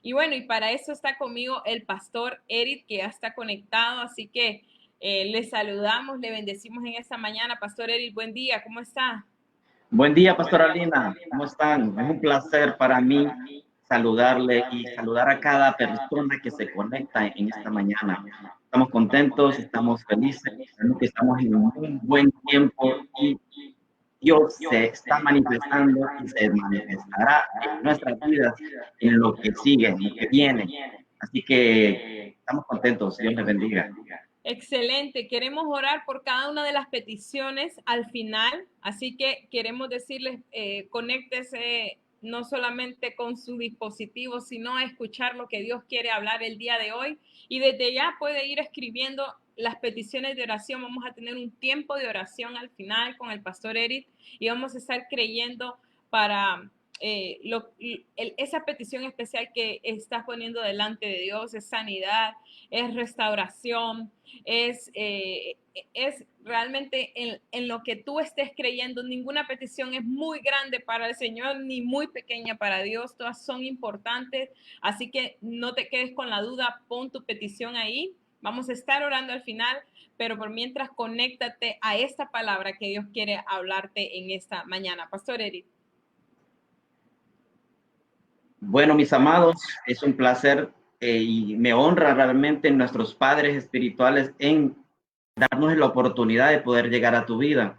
Y bueno, y para eso está conmigo el pastor Eric, que ya está conectado, así que le saludamos, le bendecimos en esta mañana. Pastor Eric, buen día, ¿cómo está? Buen día, Pastora Lina. ¿Cómo están? Es un placer para mí saludarle y saludar a cada persona que se conecta en esta mañana. Estamos contentos, estamos felices, sabemos que estamos en un buen tiempo y Dios se está manifestando y se manifestará en nuestras vidas, en lo que sigue, en lo que viene. Así que estamos contentos. Dios les bendiga. Excelente, queremos orar por cada una de las peticiones al final, así que queremos decirles, conéctese no solamente con su dispositivo, sino a escuchar lo que Dios quiere hablar el día de hoy, y desde ya puede ir escribiendo las peticiones de oración. Vamos a tener un tiempo de oración al final con el pastor Eric y vamos a estar creyendo para esa petición especial que estás poniendo delante de Dios. Es sanidad, es restauración, es realmente en lo que tú estés creyendo. Ninguna petición es muy grande para el Señor ni muy pequeña para Dios. Todas son importantes, así que no te quedes con la duda. Pon tu petición ahí. Vamos a estar orando al final, pero por mientras conéctate a esta palabra que Dios quiere hablarte en esta mañana. Pastor Eric. Bueno, mis amados, es un placer y me honra realmente nuestros padres espirituales en darnos la oportunidad de poder llegar a tu vida.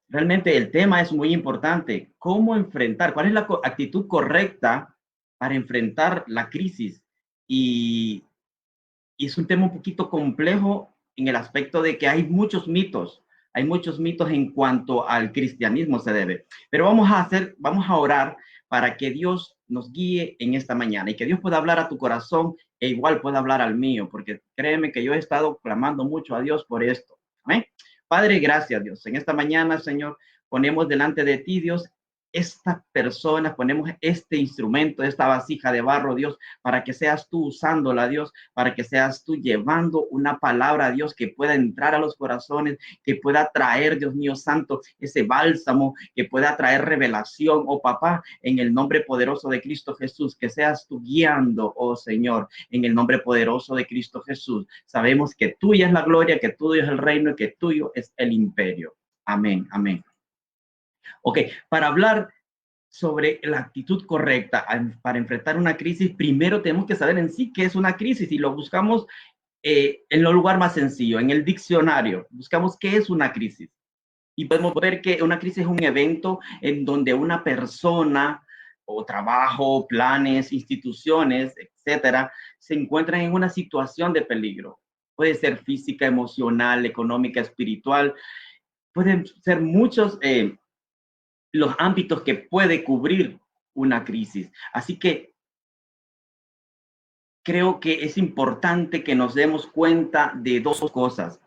Realmente el tema es muy importante. ¿Cómo enfrentar? ¿Cuál es la actitud correcta para enfrentar la crisis? Y es un tema un poquito complejo en el aspecto de que hay muchos mitos. Hay muchos mitos en cuanto al cristianismo se debe. Pero vamos a orar para que Dios nos guíe en esta mañana y que Dios pueda hablar a tu corazón e igual pueda hablar al mío, porque créeme que yo he estado clamando mucho a Dios por esto. ¿Amén? Padre, gracias, Dios. En esta mañana, Señor, ponemos delante de ti, Dios, estas personas, ponemos este instrumento, esta vasija de barro, Dios, para que seas tú usándola, Dios, para que seas tú llevando una palabra, Dios, que pueda entrar a los corazones, que pueda traer, Dios mío santo, ese bálsamo, que pueda traer revelación, oh papá, en el nombre poderoso de Cristo Jesús, que seas tú guiando, oh Señor, en el nombre poderoso de Cristo Jesús. Sabemos que tuya es la gloria, que tuyo es el reino y que tuyo es el imperio. Amén, amén. Ok, para hablar sobre la actitud correcta para enfrentar una crisis, primero tenemos que saber en sí qué es una crisis y lo buscamos en el lugar más sencillo, en el diccionario. Buscamos qué es una crisis y podemos ver que una crisis es un evento en donde una persona o trabajo, planes, instituciones, etcétera, se encuentran en una situación de peligro. Puede ser física, emocional, económica, espiritual. Pueden ser muchos los ámbitos que puede cubrir una crisis. Así que creo que es importante que nos demos cuenta de dos cosas,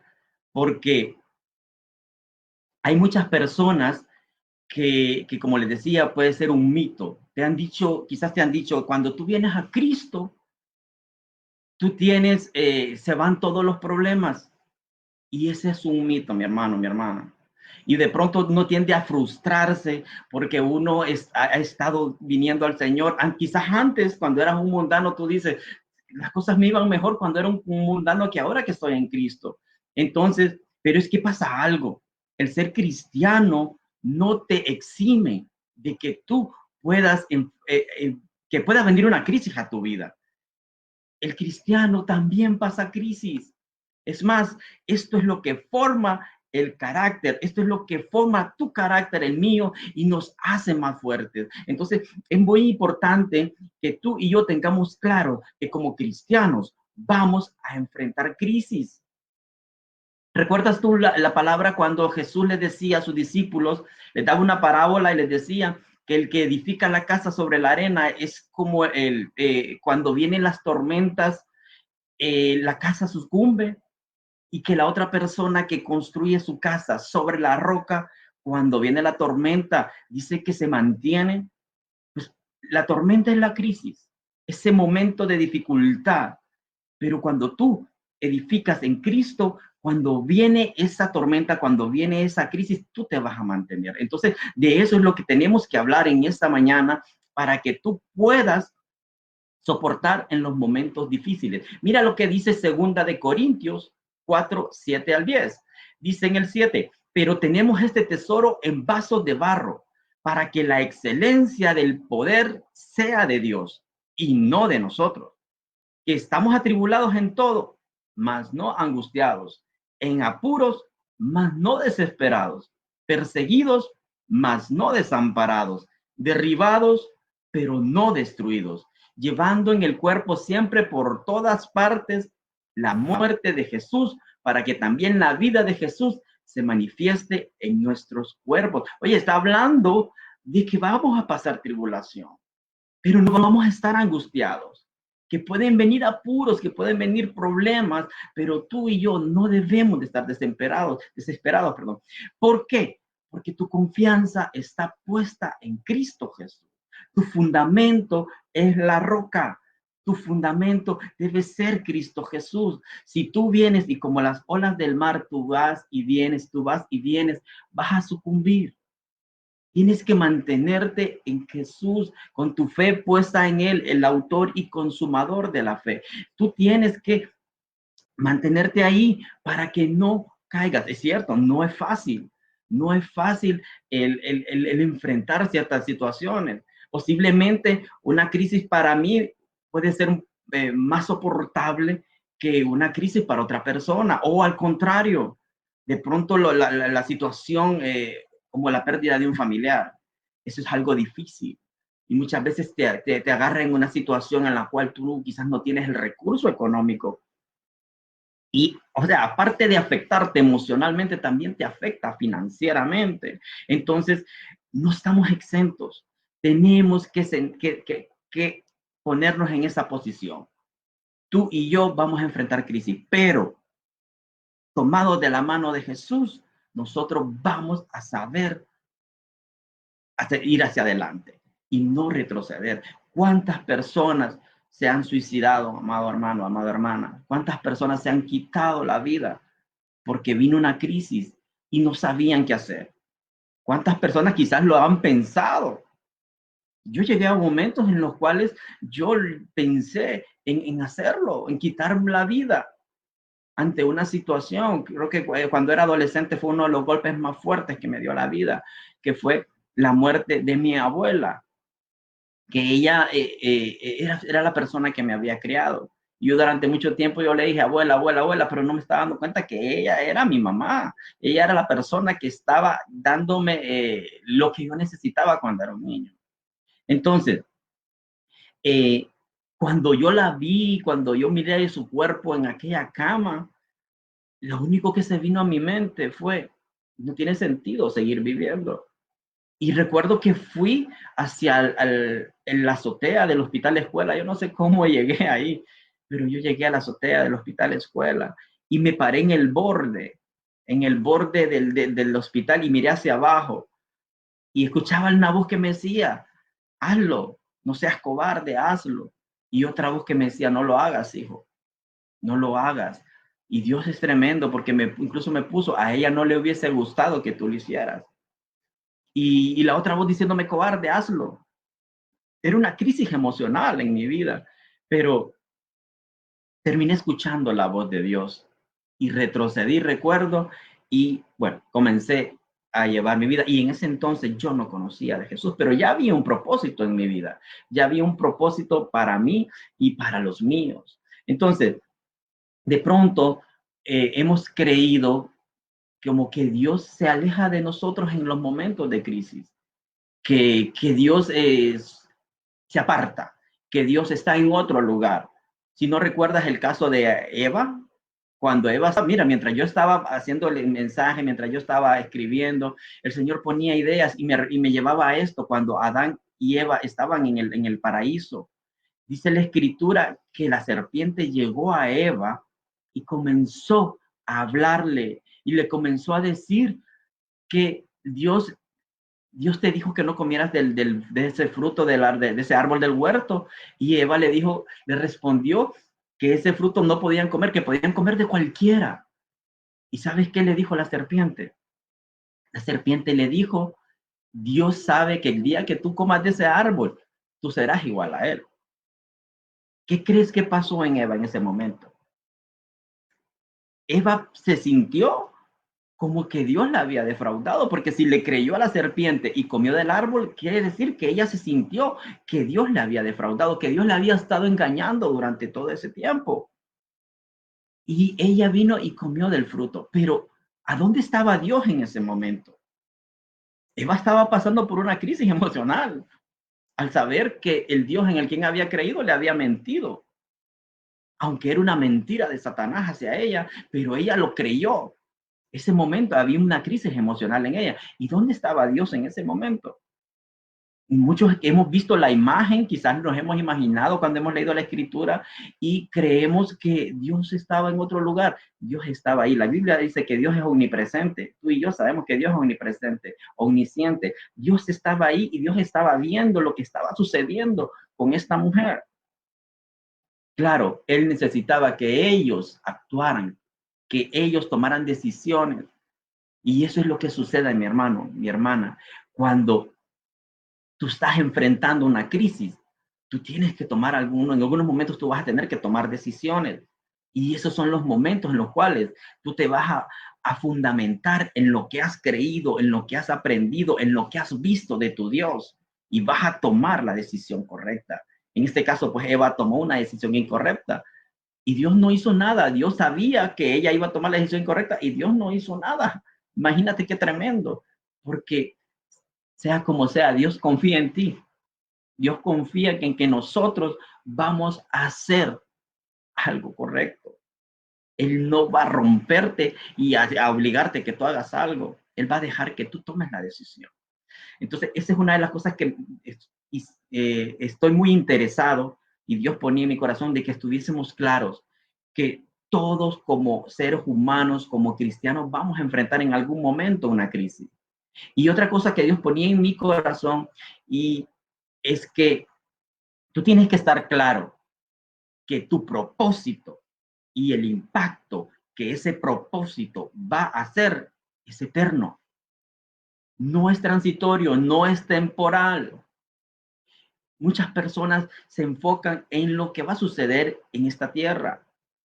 porque hay muchas personas que como les decía, puede ser un mito. Te han dicho, quizás te han dicho, cuando tú vienes a Cristo, tú tienes, se van todos los problemas. Y ese es un mito, mi hermano, mi hermana. Y de pronto uno tiende a frustrarse porque uno ha estado viniendo al Señor. Quizás antes, cuando eras un mundano, tú dices, las cosas me iban mejor cuando era un mundano que ahora que estoy en Cristo. Entonces, pero es que pasa algo. El ser cristiano no te exime de que tú puedas, que pueda venir una crisis a tu vida. El cristiano también pasa crisis. Es más, esto es lo que forma el carácter, esto es lo que forma tu carácter, el mío, y nos hace más fuertes. Entonces, es muy importante que tú y yo tengamos claro que como cristianos vamos a enfrentar crisis. ¿Recuerdas tú la palabra cuando Jesús le decía a sus discípulos, les daba una parábola y les decía que el que edifica la casa sobre la arena es como cuando vienen las tormentas, la casa sucumbe? Y que la otra persona que construye su casa sobre la roca, cuando viene la tormenta, dice que se mantiene. Pues la tormenta es la crisis, ese momento de dificultad. Pero cuando tú edificas en Cristo, cuando viene esa tormenta, cuando viene esa crisis, tú te vas a mantener. Entonces, de eso es lo que tenemos que hablar en esta mañana para que tú puedas soportar en los momentos difíciles. Mira lo que dice 2 Corintios 4, 7 al 10. Dice en el 7, pero tenemos este tesoro en vasos de barro, para que la excelencia del poder sea de Dios y no de nosotros, que estamos atribulados en todo, mas no angustiados, en apuros, mas no desesperados, perseguidos, mas no desamparados, derribados, pero no destruidos, llevando en el cuerpo siempre por todas partes la muerte de Jesús, para que también la vida de Jesús se manifieste en nuestros cuerpos. Oye, está hablando de que vamos a pasar tribulación, pero no vamos a estar angustiados, que pueden venir apuros, que pueden venir problemas, pero tú y yo no debemos de estar desesperados, perdón. ¿Por qué? Porque tu confianza está puesta en Cristo Jesús. Tu fundamento es la roca. Tu fundamento debe ser Cristo Jesús. Si tú vienes y como las olas del mar, tú vas y vienes, vas a sucumbir. Tienes que mantenerte en Jesús, con tu fe puesta en Él, el autor y consumador de la fe. Tú tienes que mantenerte ahí para que no caigas. Es cierto, no es fácil. No es fácil el enfrentar ciertas situaciones. Posiblemente una crisis para mí puede ser más soportable que una crisis para otra persona. O al contrario, de pronto la situación como la pérdida de un familiar. Eso es algo difícil. Y muchas veces te agarra en una situación en la cual tú quizás no tienes el recurso económico. Y, o sea, aparte de afectarte emocionalmente, también te afecta financieramente. Entonces, no estamos exentos. Tenemos que ponernos en esa posición. Tú y yo vamos a enfrentar crisis, pero tomados de la mano de Jesús, nosotros vamos a saber ir hacia adelante y no retroceder. ¿Cuántas personas se han suicidado, amado hermano, amada hermana? ¿Cuántas personas se han quitado la vida porque vino una crisis y no sabían qué hacer? ¿Cuántas personas quizás lo han pensado? Yo llegué a momentos en los cuales yo pensé en hacerlo, en quitarme la vida ante una situación. Creo que cuando era adolescente fue uno de los golpes más fuertes que me dio la vida, que fue la muerte de mi abuela, que ella era la persona que me había criado. Yo durante mucho tiempo yo le dije, abuela, abuela, abuela, pero no me estaba dando cuenta que ella era mi mamá. Ella era la persona que estaba dándome lo que yo necesitaba cuando era un niño. Entonces, eh, cuando yo la vi, cuando yo miré su cuerpo en aquella cama, lo único que se vino a mi mente fue, no tiene sentido seguir viviendo. Y recuerdo que fui hacia la azotea del hospital escuela. Yo no sé cómo llegué ahí, pero yo llegué a la azotea del hospital escuela y me paré en el borde del hospital y miré hacia abajo y escuchaba una voz que me decía, hazlo, no seas cobarde, hazlo. Y otra voz que me decía, no lo hagas, hijo, no lo hagas. Y Dios es tremendo porque incluso me puso, a ella no le hubiese gustado que tú lo hicieras. Y la otra voz diciéndome, cobarde, hazlo. Era una crisis emocional en mi vida, pero terminé escuchando la voz de Dios y retrocedí, recuerdo, y bueno, comencé a llevar mi vida. Y en ese entonces yo no conocía de Jesús, pero ya había un propósito en mi vida, ya había un propósito para mí y para los míos. Entonces, de pronto hemos creído como que Dios se aleja de nosotros en los momentos de crisis, que Dios se aparta, que Dios está en otro lugar. Si no recuerdas el caso de Eva, cuando Eva, mira, mientras yo estaba haciendo el mensaje, mientras yo estaba escribiendo, el Señor ponía ideas y me llevaba a esto cuando Adán y Eva estaban en el paraíso. Dice la escritura que la serpiente llegó a Eva y comenzó a hablarle y le comenzó a decir que Dios te dijo que no comieras de ese fruto de ese árbol del huerto. Y Eva le respondió que ese fruto no podían comer, que podían comer de cualquiera. ¿Y sabes qué le dijo la serpiente? La serpiente le dijo, Dios sabe que el día que tú comas de ese árbol, tú serás igual a él. ¿Qué crees que pasó en Eva en ese momento? Eva se sintió como que Dios la había defraudado, porque si le creyó a la serpiente y comió del árbol, quiere decir que ella se sintió que Dios la había defraudado, que Dios la había estado engañando durante todo ese tiempo. Y ella vino y comió del fruto. Pero, ¿a dónde estaba Dios en ese momento? Eva estaba pasando por una crisis emocional al saber que el Dios en el quien había creído le había mentido, aunque era una mentira de Satanás hacia ella, pero ella lo creyó. Ese momento había una crisis emocional en ella. ¿Y dónde estaba Dios en ese momento? Muchos hemos visto la imagen, quizás nos hemos imaginado cuando hemos leído la escritura y creemos que Dios estaba en otro lugar. Dios estaba ahí. La Biblia dice que Dios es omnipresente. Tú y yo sabemos que Dios es omnipresente, omnisciente. Dios estaba ahí y Dios estaba viendo lo que estaba sucediendo con esta mujer. Claro, Él necesitaba que ellos actuaran, que ellos tomaran decisiones. Y eso es lo que sucede, mi hermano, mi hermana, cuando tú estás enfrentando una crisis. Tú tienes que tomar en algunos momentos tú vas a tener que tomar decisiones. Y esos son los momentos en los cuales tú te vas a fundamentar en lo que has creído, en lo que has aprendido, en lo que has visto de tu Dios. Y vas a tomar la decisión correcta. En este caso, pues Eva tomó una decisión incorrecta. Y Dios no hizo nada. Dios sabía que ella iba a tomar la decisión incorrecta y Dios no hizo nada. Imagínate qué tremendo. Porque sea como sea, Dios confía en ti. Dios confía en que nosotros vamos a hacer algo correcto. Él no va a romperte y a obligarte que tú hagas algo. Él va a dejar que tú tomes la decisión. Entonces, esa es una de las cosas que estoy muy interesado y Dios ponía en mi corazón de que estuviésemos claros que todos como seres humanos, como cristianos, vamos a enfrentar en algún momento una crisis. Y otra cosa que Dios ponía en mi corazón y es que tú tienes que estar claro que tu propósito y el impacto que ese propósito va a hacer es eterno. No es transitorio, no es temporal. Muchas personas se enfocan en lo que va a suceder en esta tierra,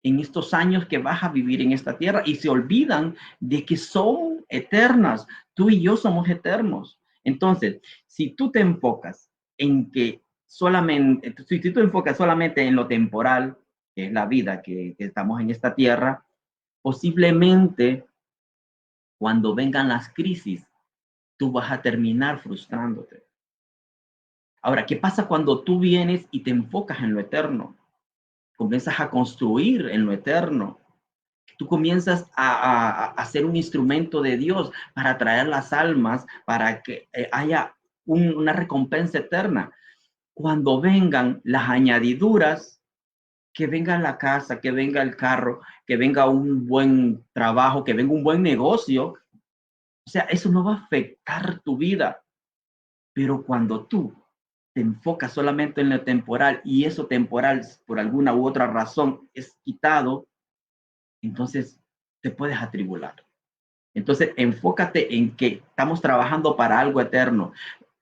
en estos años que vas a vivir en esta tierra y se olvidan de que son eternas. Tú y yo somos eternos. Entonces, si tú te enfocas en que solamente, si tú te enfocas solamente en lo temporal, que es la vida que estamos en esta tierra, posiblemente cuando vengan las crisis, tú vas a terminar frustrándote. Ahora, ¿qué pasa cuando tú vienes y te enfocas en lo eterno? Comienzas a construir en lo eterno. Tú comienzas a ser un instrumento de Dios para traer las almas, para que haya una recompensa eterna. Cuando vengan las añadiduras, que venga la casa, que venga el carro, que venga un buen trabajo, que venga un buen negocio, o sea, eso no va a afectar tu vida. Pero cuando tú te enfocas solamente en lo temporal y eso temporal por alguna u otra razón es quitado, entonces te puedes atribular. Entonces enfócate en que estamos trabajando para algo eterno.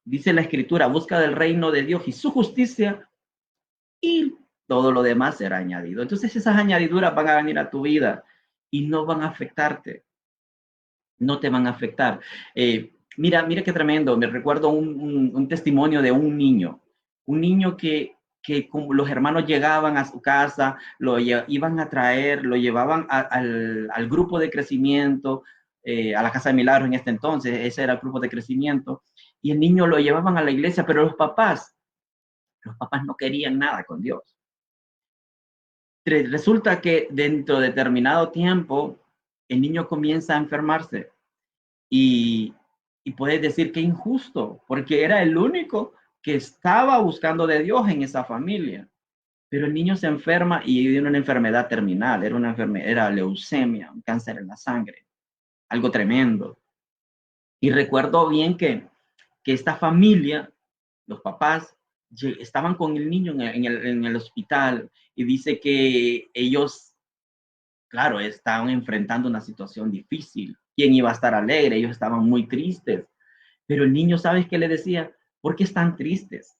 Dice la escritura, busca del reino de Dios y su justicia y todo lo demás será añadido. Entonces esas añadiduras van a venir a tu vida y no van a afectarte. No te van a afectar. Mira qué tremendo. Me recuerdo un testimonio de un niño que como los hermanos llegaban a su casa, lo iban a traer, lo llevaban al grupo de crecimiento, a la Casa de Milagros en este entonces, ese era el grupo de crecimiento, y el niño lo llevaban a la iglesia, pero los papás no querían nada con Dios. Resulta que dentro de determinado tiempo, el niño comienza a enfermarse y, y puedes decir que injusto, porque era el único que estaba buscando de Dios en esa familia. Pero el niño se enferma y tiene una enfermedad terminal, era leucemia, un cáncer en la sangre, algo tremendo. Y recuerdo bien que esta familia, los papás, estaban con el niño en el hospital y dice que ellos, claro, estaban enfrentando una situación difícil. ¿Quién iba a estar alegre? Ellos estaban muy tristes. Pero el niño, ¿sabes qué le decía? ¿Por qué están tristes?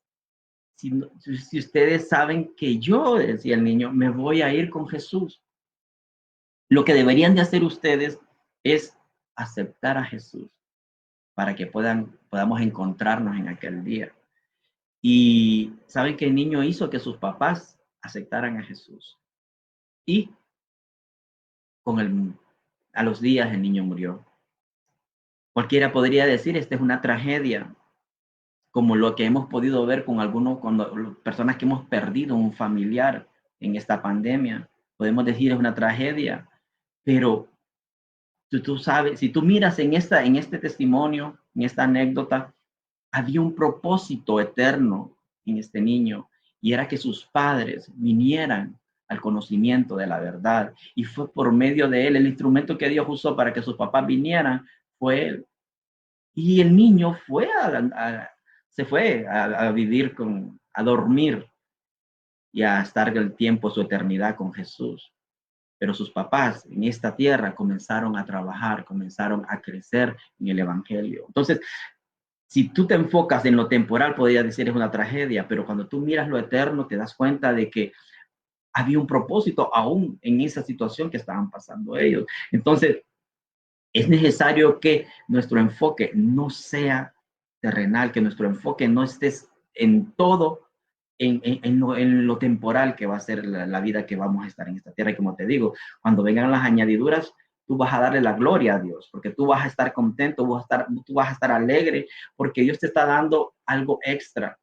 si ustedes saben que yo, decía el niño, me voy a ir con Jesús. Lo que deberían de hacer ustedes es aceptar a Jesús para que podamos encontrarnos en aquel día. Y saben que el niño hizo que sus papás aceptaran a Jesús. Y a los días el niño murió. Cualquiera podría decir, esta es una tragedia, como lo que hemos podido ver con personas que hemos perdido un familiar en esta pandemia. Podemos decir es una tragedia, pero tú sabes, si tú miras en este testimonio, en esta anécdota, había un propósito eterno en este niño, y era que sus padres vinieran al conocimiento de la verdad, y fue por medio de él, el instrumento que Dios usó para que sus papás vinieran, fue él. Y el niño se fue a vivir a dormir y a estar el tiempo, su eternidad con Jesús. Pero sus papás en esta tierra comenzaron a trabajar, comenzaron a crecer en el evangelio. Entonces, si tú te enfocas en lo temporal, podría decir es una tragedia, pero cuando tú miras lo eterno, te das cuenta de que había un propósito aún en esa situación que estaban pasando ellos. Entonces, es necesario que nuestro enfoque no sea terrenal, que nuestro enfoque no esté en todo, en lo temporal que va a ser la vida que vamos a estar en esta tierra. Y como te digo, cuando vengan las añadiduras, tú vas a darle la gloria a Dios, porque tú vas a estar contento, tú vas a estar alegre, porque Dios te está dando algo extra.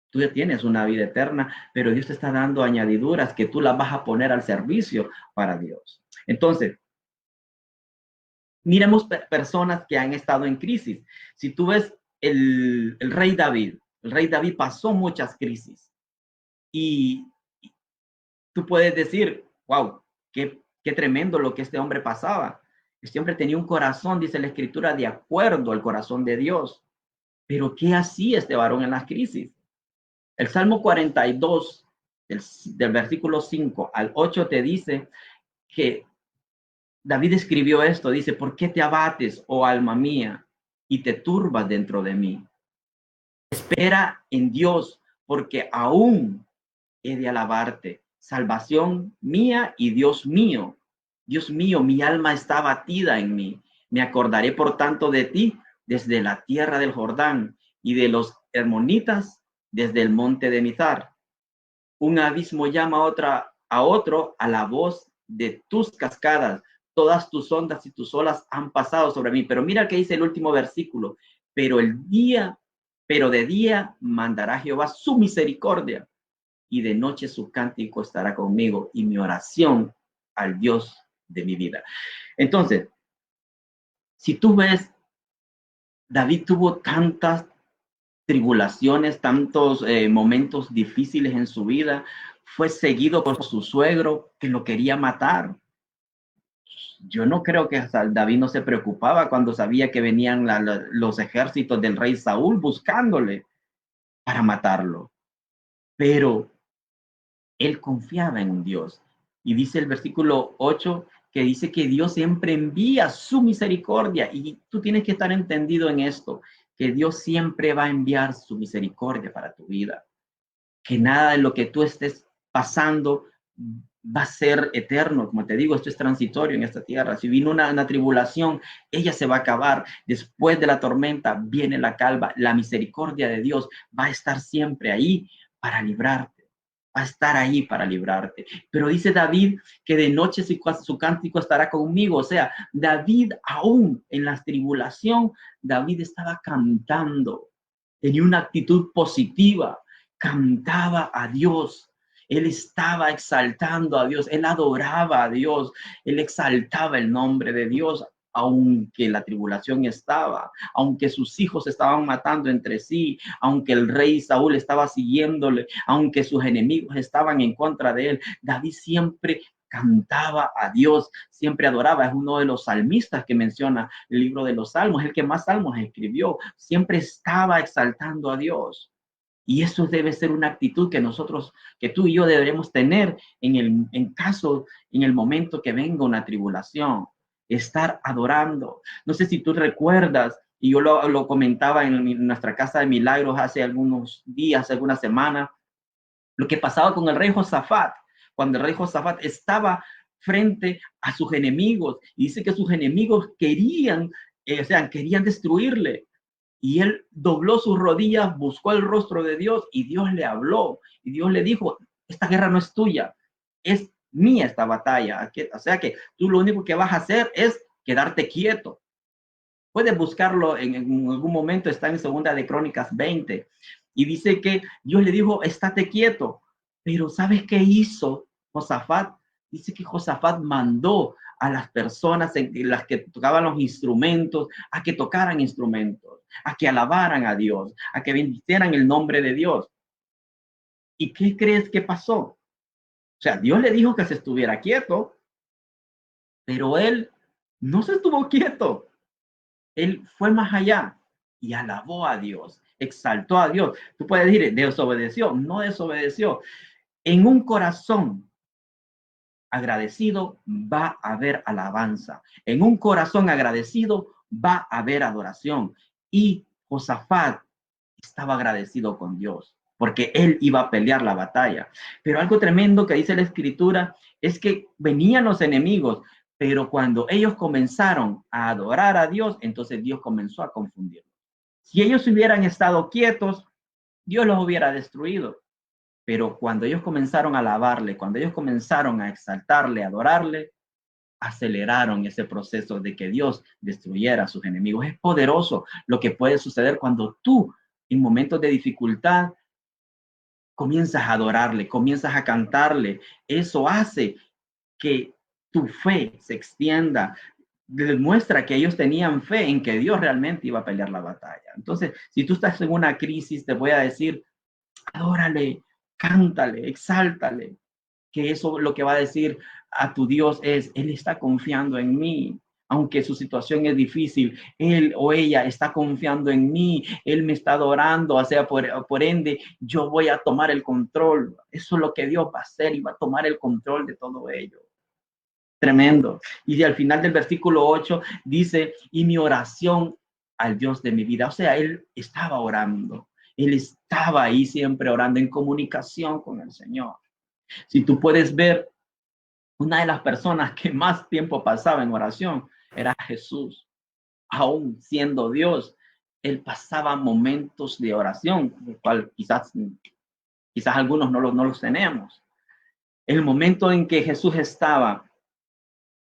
Tú ya tienes una vida eterna, pero Dios te está dando añadiduras que tú las vas a poner al servicio para Dios. Entonces, miremos personas que han estado en crisis. Si tú ves el rey David pasó muchas crisis, y tú puedes decir, wow, qué tremendo lo que este hombre pasaba. Este hombre tenía un corazón, dice la escritura, de acuerdo al corazón de Dios. Pero ¿qué hacía este varón en las crisis? El Salmo 42, del versículo 5 al 8, te dice que David escribió esto, dice, ¿por qué te abates, oh alma mía, y te turbas dentro de mí? Espera en Dios, porque aún he de alabarte, salvación mía y Dios mío. Dios mío, mi alma está abatida en mí. Me acordaré, por tanto, de ti desde la tierra del Jordán y de los hermonitas desde el monte de Mizar. Un abismo llama a otro a la voz de tus cascadas. Todas tus ondas y tus olas han pasado sobre mí. Pero mira que dice el último versículo. Pero de día mandará Jehová su misericordia, y de noche su cántico estará conmigo, y mi oración al Dios de mi vida. Entonces, si tú ves, David tuvo tantas tribulaciones, tantos momentos difíciles en su vida. Fue seguido por su suegro, que lo quería matar. Yo no creo que David no se preocupaba cuando sabía que venían los ejércitos del rey Saúl buscándole para matarlo. Pero él confiaba en Dios. Y dice el versículo 8 que dice que Dios siempre envía su misericordia. Y tú tienes que estar entendido en esto, que Dios siempre va a enviar su misericordia para tu vida. Que nada de lo que tú estés pasando va a ser eterno. Como te digo, esto es transitorio en esta tierra. Si vino una tribulación, ella se va a acabar. Después de la tormenta viene la calma. La misericordia de Dios va a estar siempre ahí para librarte. Va a estar ahí para librarte. Pero dice David que de noche su cántico estará conmigo. O sea, David, aún en la tribulación, David estaba cantando. Tenía una actitud positiva. Cantaba a Dios. Él estaba exaltando a Dios. Él adoraba a Dios. Él exaltaba el nombre de Dios. Aunque la tribulación estaba, aunque sus hijos estaban matando entre sí, aunque el rey Saúl estaba siguiéndole, aunque sus enemigos estaban en contra de él, David siempre cantaba a Dios, siempre adoraba. Es uno de los salmistas que menciona el libro de los Salmos, el que más salmos escribió. Siempre estaba exaltando a Dios. Y eso debe ser una actitud que tú y yo deberemos tener en el momento que venga una tribulación. Estar adorando. No sé si tú recuerdas y yo lo comentaba en nuestra casa de milagros hace algunos días, algunas semanas, lo que pasaba con el rey Josafat, cuando el rey Josafat estaba frente a sus enemigos, y dice que sus enemigos querían destruirle, y él dobló sus rodillas, buscó el rostro de Dios, y Dios le habló, y Dios le dijo, esta guerra no es tuya, es mía esta batalla. O sea que tú lo único que vas a hacer es quedarte quieto. Puedes buscarlo en algún momento, está en Segunda de Crónicas 20. Y dice que Dios le dijo, estate quieto. Pero ¿sabes qué hizo Josafat? Dice que Josafat mandó a las personas en las que tocaban los instrumentos, a que tocaran instrumentos, a que alabaran a Dios, a que bendicieran el nombre de Dios. ¿Y qué crees que pasó? O sea, Dios le dijo que se estuviera quieto, pero él no se estuvo quieto. Él fue más allá y alabó a Dios, exaltó a Dios. Tú puedes decir, desobedeció, no desobedeció. En un corazón agradecido va a haber alabanza. En un corazón agradecido va a haber adoración. Y Josafat estaba agradecido con Dios, porque él iba a pelear la batalla. Pero algo tremendo que dice la Escritura es que venían los enemigos, pero cuando ellos comenzaron a adorar a Dios, entonces Dios comenzó a confundirlos. Si ellos hubieran estado quietos, Dios los hubiera destruido. Pero cuando ellos comenzaron a alabarle, cuando ellos comenzaron a exaltarle, a adorarle, aceleraron ese proceso de que Dios destruyera a sus enemigos. Es poderoso lo que puede suceder cuando tú, en momentos de dificultad, comienzas a adorarle, comienzas a cantarle. Eso hace que tu fe se extienda. Demuestra que ellos tenían fe en que Dios realmente iba a pelear la batalla. Entonces, si tú estás en una crisis, te voy a decir, adórale, cántale, exáltale, que eso lo que va a decir a tu Dios es, Él está confiando en mí. Aunque su situación es difícil, él o ella está confiando en mí, él me está adorando, o sea, por ende, yo voy a tomar el control. Eso es lo que Dios va a hacer y va a tomar el control de todo ello. Tremendo. Y al final del versículo 8 dice, y mi oración al Dios de mi vida. O sea, él estaba orando. Él estaba ahí siempre orando en comunicación con el Señor. Si tú puedes ver, una de las personas que más tiempo pasaba en oración era Jesús. Aún siendo Dios, él pasaba momentos de oración, el cual quizás algunos no los tenemos. El momento en que Jesús estaba,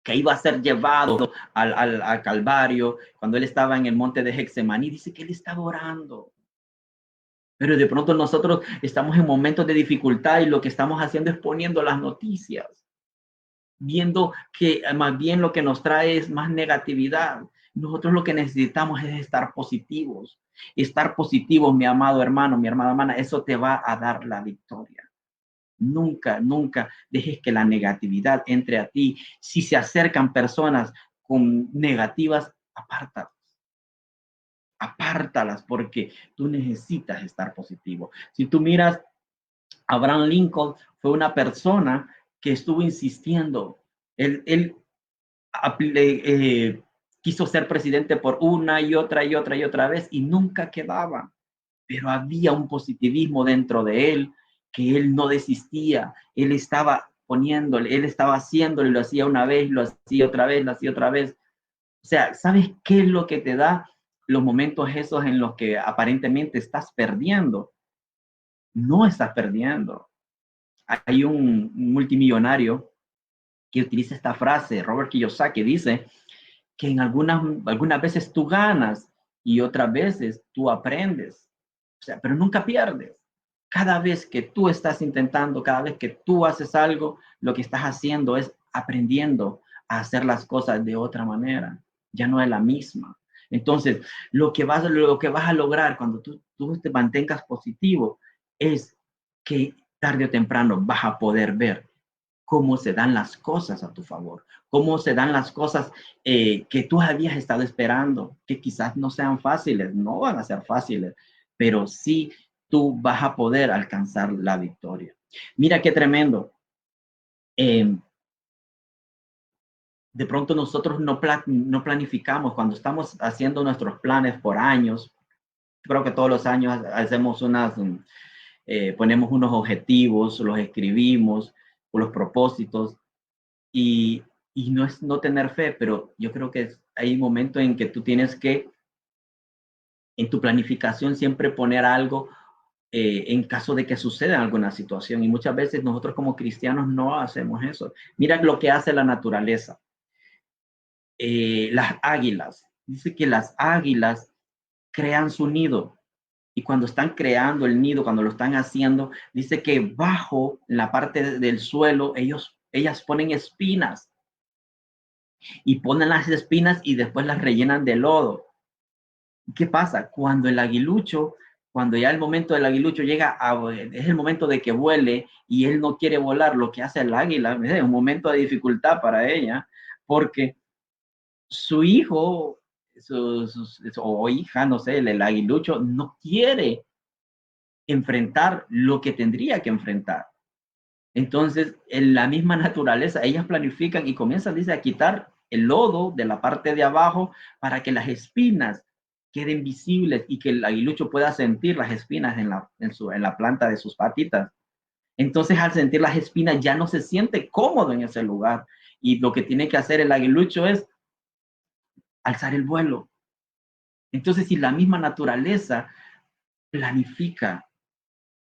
que iba a ser llevado al Calvario, cuando él estaba en el monte de Getsemaní, dice que él estaba orando. Pero de pronto nosotros estamos en momentos de dificultad y lo que estamos haciendo es poniendo las noticias, viendo que más bien lo que nos trae es más negatividad. Nosotros lo que necesitamos es estar positivos. Estar positivos, mi amado hermano, mi hermana hermana, eso te va a dar la victoria. Nunca, nunca dejes que la negatividad entre a ti. Si se acercan personas con negativas, apártalas porque tú necesitas estar positivo. Si tú miras, Abraham Lincoln fue una persona que estuvo insistiendo. Él quiso ser presidente por una y otra y otra y otra vez y nunca quedaba. Pero había un positivismo dentro de él que él no desistía. Él estaba poniéndole, él estaba haciéndolo y lo hacía una vez, lo hacía otra vez, lo hacía otra vez. O sea, ¿sabes qué es lo que te da los momentos esos en los que aparentemente estás perdiendo? No estás perdiendo. Hay un multimillonario que utiliza esta frase, Robert Kiyosaki, dice que en algunas veces tú ganas y otras veces tú aprendes. O sea, pero nunca pierdes. Cada vez que tú estás intentando, cada vez que tú haces algo, lo que estás haciendo es aprendiendo a hacer las cosas de otra manera. Ya no es la misma. Entonces, lo que vas a lograr cuando tú te mantengas positivo es que tarde o temprano vas a poder ver cómo se dan las cosas a tu favor, cómo se dan las cosas que tú habías estado esperando, que quizás no sean fáciles, no van a ser fáciles, pero sí tú vas a poder alcanzar la victoria. Mira qué tremendo. de pronto nosotros no planificamos cuando estamos haciendo nuestros planes por años. Creo que todos los años hacemos ponemos unos objetivos, los escribimos, los propósitos, y no es no tener fe, pero yo creo que hay un momento en que tú tienes que, en tu planificación, siempre poner algo en caso de que suceda alguna situación. Y muchas veces nosotros como cristianos no hacemos eso. Mira lo que hace la naturaleza. Las águilas. Dice que las águilas crean su nido. Y cuando están creando el nido, cuando lo están haciendo, dice que bajo, en la parte del suelo, ellas ponen espinas. Y ponen las espinas y después las rellenan de lodo. ¿Qué pasa? Cuando el aguilucho, cuando ya el momento del aguilucho llega, es el momento de que vuele y él no quiere volar, lo que hace el águila es un momento de dificultad para ella, porque su hijo o hija, no sé, el aguilucho no quiere enfrentar lo que tendría que enfrentar. Entonces, en la misma naturaleza, ellas planifican y comienzan, dice, a quitar el lodo de la parte de abajo para que las espinas queden visibles y que el aguilucho pueda sentir las espinas en la planta de sus patitas. Entonces, al sentir las espinas, ya no se siente cómodo en ese lugar. Y lo que tiene que hacer el aguilucho es alzar el vuelo. Entonces, si la misma naturaleza planifica,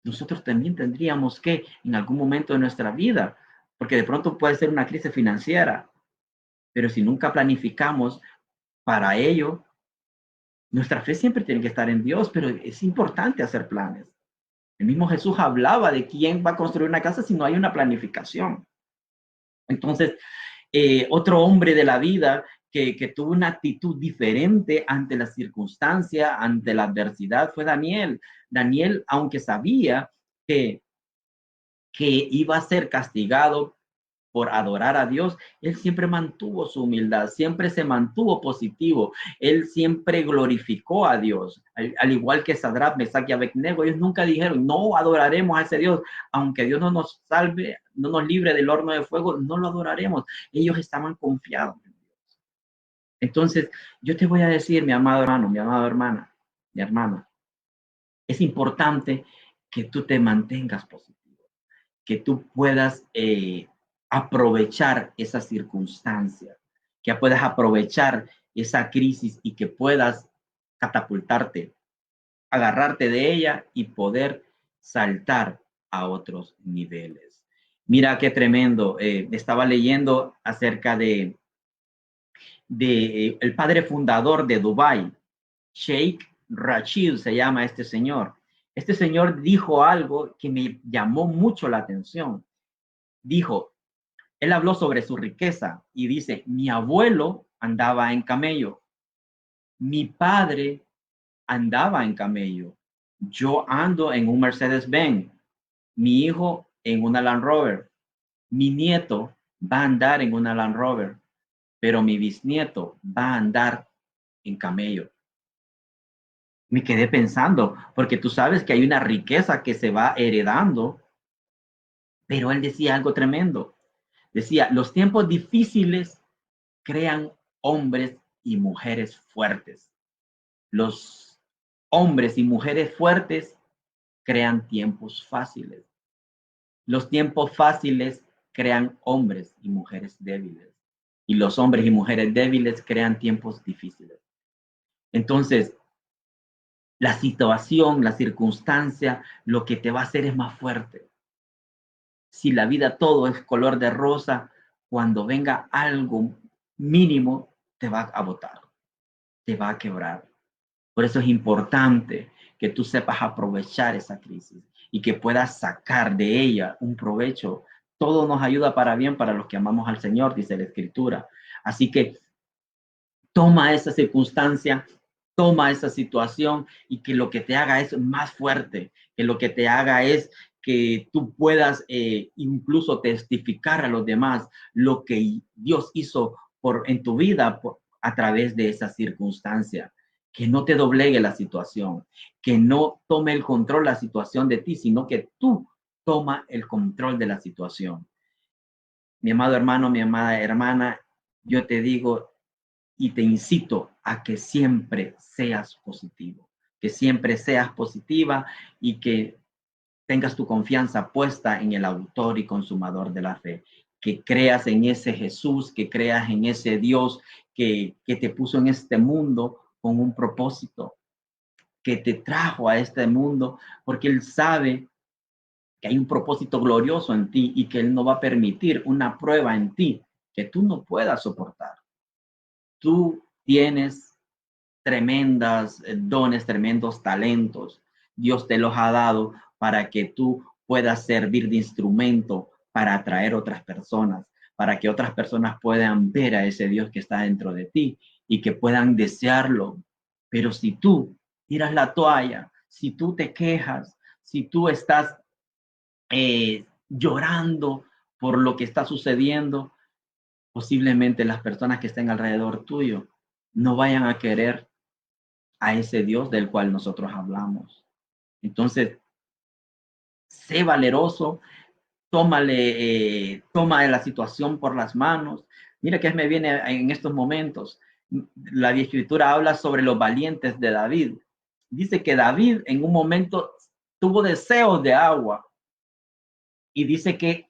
nosotros también tendríamos que, en algún momento de nuestra vida, porque de pronto puede ser una crisis financiera, pero si nunca planificamos para ello, nuestra fe siempre tiene que estar en Dios, pero es importante hacer planes. El mismo Jesús hablaba de quién va a construir una casa si no hay una planificación. Entonces, otro hombre de la vida que tuvo una actitud diferente ante la circunstancia, ante la adversidad, fue Daniel. Daniel, aunque sabía que iba a ser castigado por adorar a Dios, él siempre mantuvo su humildad, siempre se mantuvo positivo, él siempre glorificó a Dios, al igual que Sadrach, Mesach y Abednego. Ellos nunca dijeron, no adoraremos a ese Dios, aunque Dios no nos salve, no nos libre del horno de fuego, no lo adoraremos. Ellos estaban confiados en Dios. Entonces, yo te voy a decir, mi amado hermano, mi amada hermana, mi hermana, es importante que tú te mantengas positivo, que tú puedas aprovechar esa circunstancia, que puedas aprovechar esa crisis y que puedas catapultarte, agarrarte de ella y poder saltar a otros niveles. Mira qué tremendo. Estaba leyendo acerca de el padre fundador de Dubái, Sheikh Rashid se llama este señor. Este señor dijo algo que me llamó mucho la atención. Dijo, él habló sobre su riqueza y dice, mi abuelo andaba en camello, mi padre andaba en camello, yo ando en un Mercedes-Benz, mi hijo en una Land Rover, mi nieto va a andar en una Land Rover, pero mi bisnieto va a andar en camello. Me quedé pensando, porque tú sabes que hay una riqueza que se va heredando, pero él decía algo tremendo. Decía, los tiempos difíciles crean hombres y mujeres fuertes. Los hombres y mujeres fuertes crean tiempos fáciles. Los tiempos fáciles crean hombres y mujeres débiles. Y los hombres y mujeres débiles crean tiempos difíciles. Entonces, la situación, la circunstancia, lo que te va a hacer es más fuerte. Si la vida todo es color de rosa, cuando venga algo mínimo, te va a botar, te va a quebrar. Por eso es importante que tú sepas aprovechar esa crisis y que puedas sacar de ella un provecho. Todo nos ayuda para bien para los que amamos al Señor, dice la Escritura. Así que toma esa circunstancia, toma esa situación y que lo que te haga es más fuerte, que lo que te haga es que tú puedas incluso testificar a los demás lo que Dios hizo en tu vida a través de esa circunstancia. Que no te doblegue la situación, que no tome el control la situación de ti, sino que tú toma el control de la situación. Mi amado hermano, mi amada hermana, yo te digo y te incito a que siempre seas positivo, que siempre seas positiva y que tengas tu confianza puesta en el autor y consumador de la fe, que creas en ese Jesús, que creas en ese Dios que te puso en este mundo con un propósito, que te trajo a este mundo, porque Él sabe que hay un propósito glorioso en ti y que Él no va a permitir una prueba en ti que tú no puedas soportar. Tú tienes tremendas dones, tremendos talentos. Dios te los ha dado para que tú puedas servir de instrumento para atraer otras personas, para que otras personas puedan ver a ese Dios que está dentro de ti y que puedan desearlo. Pero si tú tiras la toalla, si tú te quejas, si tú estás llorando por lo que está sucediendo, posiblemente las personas que estén alrededor tuyo no vayan a querer a ese Dios del cual nosotros hablamos. Entonces, sé valeroso, toma la situación por las manos. Mira que me viene en estos momentos. La Escritura habla sobre los valientes de David. Dice que David en un momento tuvo deseos de agua y dice que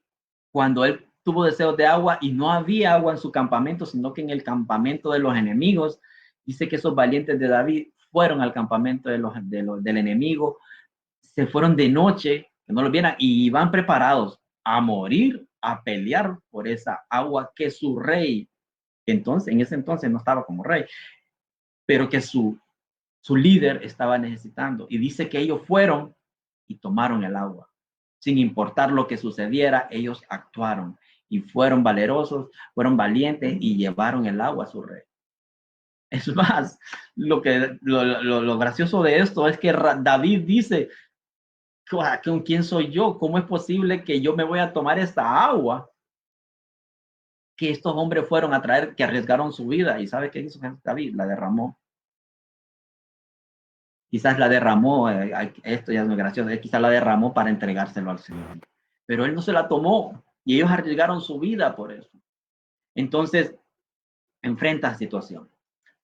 cuando él tuvo deseos de agua y no había agua en su campamento, sino que en el campamento de los enemigos, dice que esos valientes de David fueron al campamento del enemigo, se fueron de noche, que no lo vieran, y iban preparados a morir, a pelear por esa agua que su rey, que entonces, en ese entonces no estaba como rey, pero que su líder estaba necesitando. Y dice que ellos fueron y tomaron el agua. Sin importar lo que sucediera, ellos actuaron y fueron valerosos, fueron valientes y llevaron el agua a su rey. Es más, lo gracioso de esto es que David dice, ¿con quién soy yo? ¿Cómo es posible que yo me voy a tomar esta agua? Que estos hombres fueron a traer, que arriesgaron su vida. ¿Y sabe qué hizo David? La derramó. Quizás la derramó, esto ya no es gracioso, quizás la derramó para entregárselo al Señor. Pero él no se la tomó y ellos arriesgaron su vida por eso. Entonces, enfrenta la situación.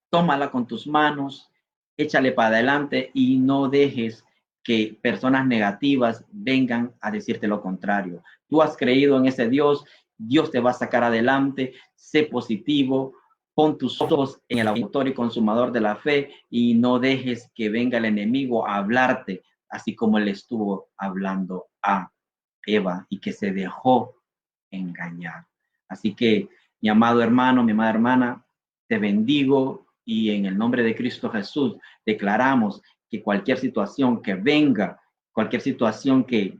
Tómala con tus manos, échale para adelante y no dejes que personas negativas vengan a decirte lo contrario. Tú has creído en ese Dios, Dios te va a sacar adelante, sé positivo, pon tus ojos en el autor y consumador de la fe y no dejes que venga el enemigo a hablarte, así como él estuvo hablando a Eva y que se dejó engañar. Así que, mi amado hermano, mi amada hermana, te bendigo y en el nombre de Cristo Jesús declaramos que cualquier situación que venga, cualquier situación que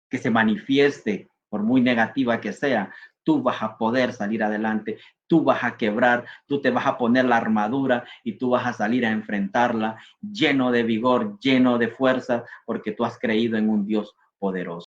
se manifieste, por muy negativa que sea, tú vas a poder salir adelante, tú vas a quebrar, tú te vas a poner la armadura y tú vas a salir a enfrentarla lleno de vigor, lleno de fuerza, porque tú has creído en un Dios poderoso.